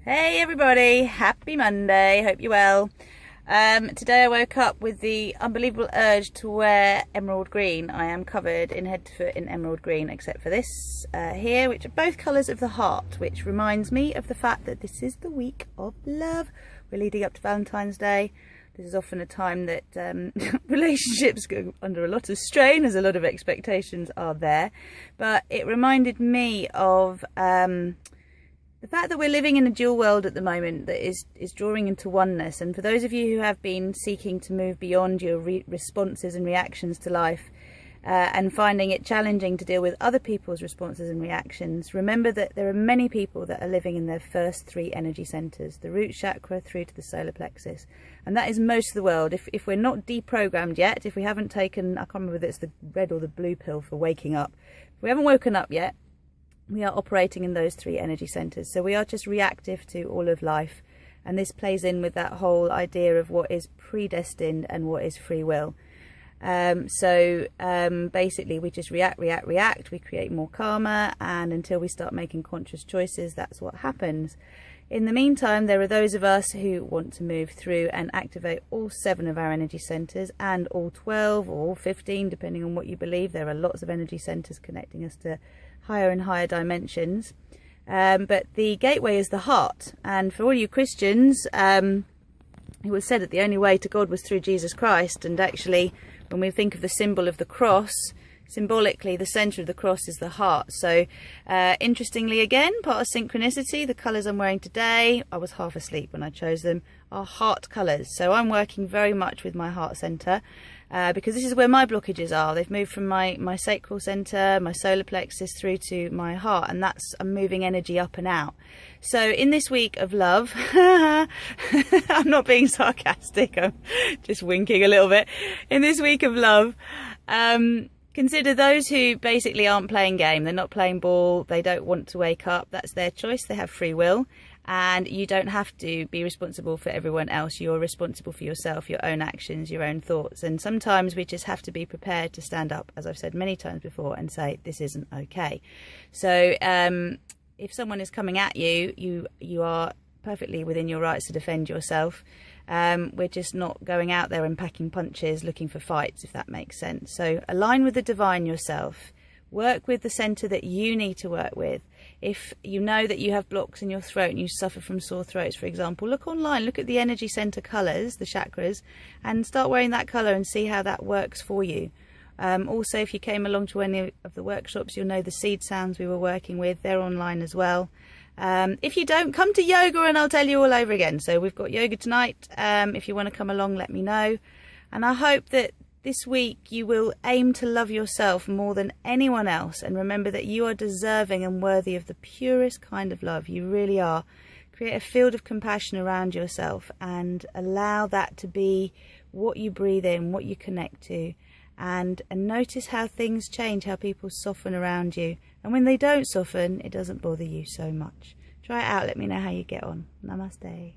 Hey everybody, happy Monday, hope you're well. Today I woke up with the unbelievable urge to wear emerald green. I am covered in head to foot in emerald green except for this here, which are both colours of the heart, which reminds me of the fact that this is the week of love. We're leading up to Valentine's Day. This is often a time that relationships go under a lot of strain, as a lot of expectations are there. But it reminded me of the fact that we're living in a dual world at the moment that is drawing into oneness. And for those of you who have been seeking to move beyond your responses and reactions to life and finding it challenging to deal with other people's responses and reactions, remember that there are many people that are living in their first three energy centers, the root chakra through to the solar plexus. And that is most of the world. If we're not deprogrammed yet, if we haven't taken, I can't remember whether it's the red or the blue pill for waking up, if we haven't woken up yet, we are operating in those three energy centers. So we are just reactive to all of life. And this plays in with that whole idea of what is predestined and what is free will. Basically we just react. We create more karma, and until we start making conscious choices, that's what happens. In the meantime, there are those of us who want to move through and activate all 7 of our energy centers, and all 12 or all 15, depending on what you believe. There are lots of energy centers connecting us to higher and higher dimensions. But the gateway is the heart. And for all you Christians, it was said that the only way to God was through Jesus Christ. And actually, when we think of the symbol of the cross, symbolically, the center of the cross is the heart. So interestingly, again, part of synchronicity, the colors I'm wearing today, I was half asleep when I chose them, are heart colors. So I'm working very much with my heart center because this is where my blockages are. They've moved from my sacral center, my solar plexus, through to my heart, and I'm moving energy up and out. So in this week of love, I'm not being sarcastic, I'm just winking a little bit. In this week of love, consider those who basically aren't playing game. They're not playing ball. They don't want to wake up. That's their choice. They have free will. And you don't have to be responsible for everyone else. You're responsible for yourself, your own actions, your own thoughts. And sometimes we just have to be prepared to stand up, as I've said many times before, and say, this isn't okay. So if someone is coming at you, you are perfectly within your rights to defend yourself. We're just not going out there and packing punches looking for fights, if that makes sense. So align with the divine yourself. Work with the center that you need to work with. If you know that you have blocks in your throat and you suffer from sore throats, for example, look online, look at the energy center colors, the chakras, and start wearing that color and see how that works for you. Also, if you came along to any of the workshops, you'll know the seed sounds we were working with. They're online as well. If you don't, come to yoga and I'll tell you all over again. So we've got yoga tonight. If you want to come along, let me know. And I hope that this week you will aim to love yourself more than anyone else, and remember that you are deserving and worthy of the purest kind of love. You really are. Create a field of compassion around yourself and allow that to be what you breathe in, what you connect to, and notice how things change, how people soften around you. And when they don't soften, it doesn't bother you so much. Try it out. Let me know how you get on. Namaste.